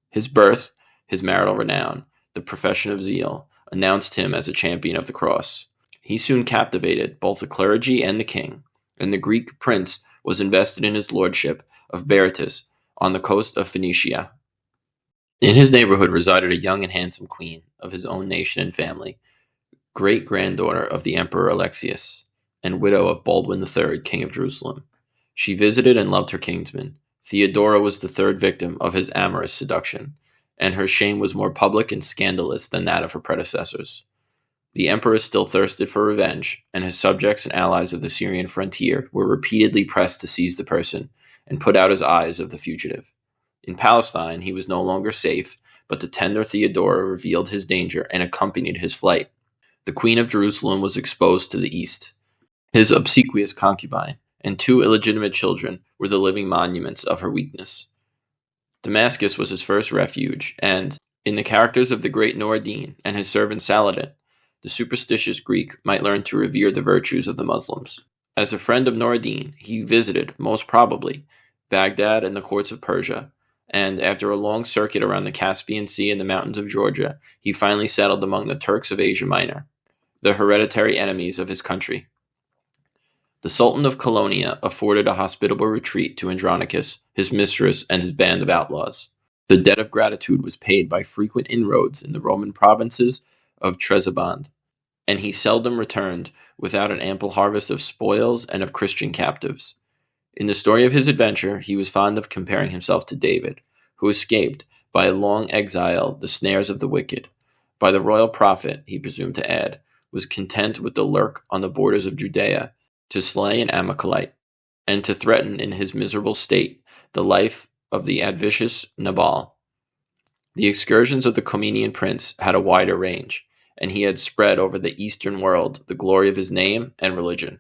His birth, his marital renown, the profession of zeal, announced him as a champion of the cross. He soon captivated both the clergy and the king, and the Greek prince was invested in his lordship of Berytus on the coast of Phoenicia. In his neighborhood resided a young and handsome queen of his own nation and family, great-granddaughter of the Emperor Alexius, and widow of Baldwin III, King of Jerusalem. She visited and loved her kinsman. Theodora was the third victim of his amorous seduction, and her shame was more public and scandalous than that of her predecessors. The emperor still thirsted for revenge, and his subjects and allies of the Syrian frontier were repeatedly pressed to seize the person and put out his eyes of the fugitive. In Palestine, he was no longer safe, but the tender Theodora revealed his danger and accompanied his flight. The Queen of Jerusalem was exposed to the east. His obsequious concubine and two illegitimate children were the living monuments of her weakness. Damascus was his first refuge, and, in the characters of the great Nur ad-Din and his servant Saladin, the superstitious Greek might learn to revere the virtues of the Muslims. As a friend of Nur ad-Din, he visited, most probably, Baghdad and the courts of Persia, and after a long circuit around the Caspian Sea and the mountains of Georgia, he finally settled among the Turks of Asia Minor, the hereditary enemies of his country. The Sultan of Colonia afforded a hospitable retreat to Andronicus, his mistress, and his band of outlaws. The debt of gratitude was paid by frequent inroads in the Roman provinces of Trebizond, and he seldom returned without an ample harvest of spoils and of Christian captives. In the story of his adventure, he was fond of comparing himself to David, who escaped, by a long exile, the snares of the wicked. By the royal prophet, he presumed to add, was content with the lurk on the borders of Judea, to slay an Amalekite, and to threaten in his miserable state the life of the avaricious Nabal. The excursions of the Comenian prince had a wider range, and he had spread over the eastern world the glory of his name and religion.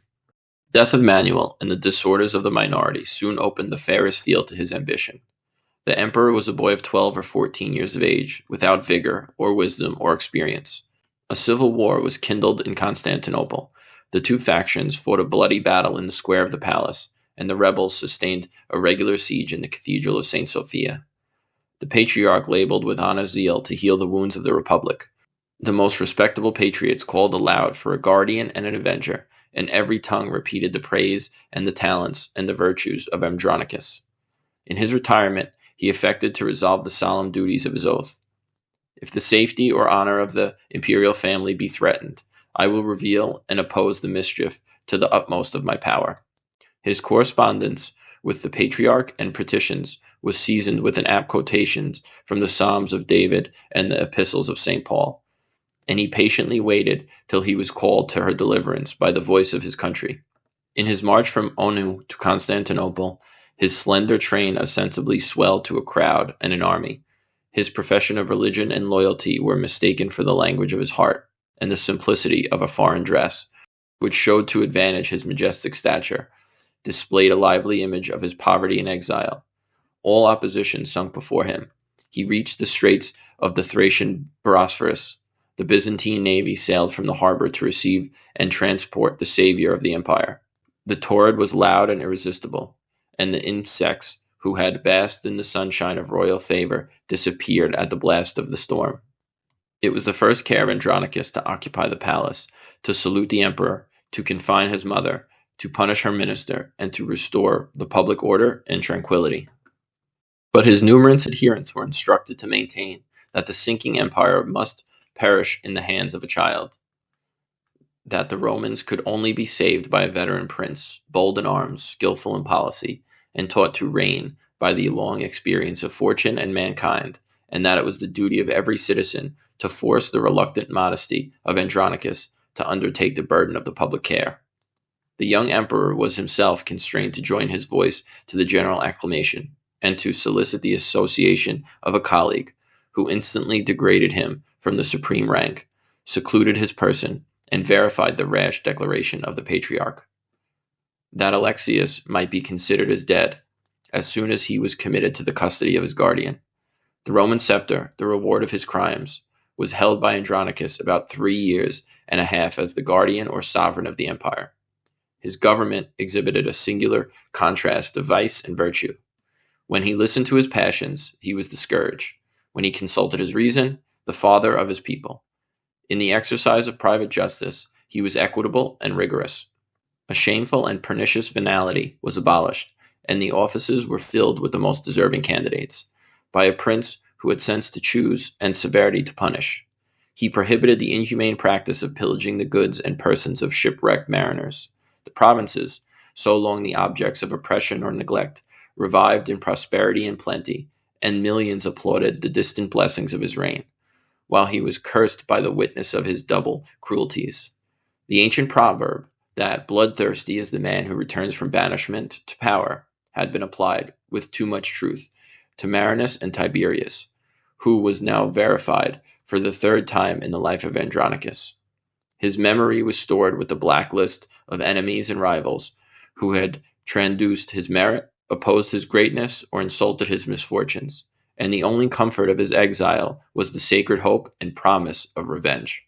The death of Manuel and the disorders of the minority soon opened the fairest field to his ambition. The emperor was a boy of 12 or 14 years of age, without vigor, or wisdom, or experience. A civil war was kindled in Constantinople. The two factions fought a bloody battle in the square of the palace, and the rebels sustained a regular siege in the cathedral of St. Sophia. The patriarch laboured with honest zeal to heal the wounds of the republic. The most respectable patriots called aloud for a guardian and an avenger, and every tongue repeated the praise and the talents and the virtues of Andronicus. In his retirement, he affected to resolve the solemn duties of his oath. If the safety or honor of the imperial family be threatened, I will reveal and oppose the mischief to the utmost of my power. His correspondence with the patriarch and petitions was seasoned with an apt quotations from the Psalms of David and the epistles of St. Paul, and he patiently waited till he was called to her deliverance by the voice of his country. In his march from Onu to Constantinople, his slender train ostensibly swelled to a crowd and an army. His profession of religion and loyalty were mistaken for the language of his heart, and the simplicity of a foreign dress, which showed to advantage his majestic stature, displayed a lively image of his poverty and exile. All opposition sunk before him. He reached the straits of the Thracian Bosphorus. The Byzantine navy sailed from the harbor to receive and transport the savior of the empire. The torrent was loud and irresistible, and the insects who had basked in the sunshine of royal favor disappeared at the blast of the storm. It was the first care of Andronicus to occupy the palace, to salute the emperor, to confine his mother, to punish her minister, and to restore the public order and tranquility. But his numerous adherents were instructed to maintain that the sinking empire must perish in the hands of a child, that the Romans could only be saved by a veteran prince, bold in arms, skillful in policy, and taught to reign by the long experience of fortune and mankind, and that it was the duty of every citizen to force the reluctant modesty of Andronicus to undertake the burden of the public care. The young emperor was himself constrained to join his voice to the general acclamation, and to solicit the association of a colleague, who instantly degraded him from the supreme rank, secluded his person, and verified the rash declaration of the patriarch, that Alexius might be considered as dead, as soon as he was committed to the custody of his guardian. The Roman scepter, the reward of his crimes, was held by Andronicus about 3 years and a half as the guardian or sovereign of the empire. His government exhibited a singular contrast of vice and virtue. When he listened to his passions, he was the scourge. When he consulted his reason, the father of his people. In the exercise of private justice, he was equitable and rigorous. A shameful and pernicious venality was abolished, and the offices were filled with the most deserving candidates, by a prince who had sense to choose and severity to punish. He prohibited the inhumane practice of pillaging the goods and persons of shipwrecked mariners. The provinces, so long the objects of oppression or neglect, revived in prosperity and plenty, and millions applauded the distant blessings of his reign, while he was cursed by the witness of his double cruelties. The ancient proverb that bloodthirsty is the man who returns from banishment to power had been applied, with too much truth, to Marinus and Tiberius, who was now verified for the third time in the life of Andronicus. His memory was stored with the blacklist of enemies and rivals who had traduced his merit, opposed his greatness, or insulted his misfortunes, and the only comfort of his exile was the sacred hope and promise of revenge.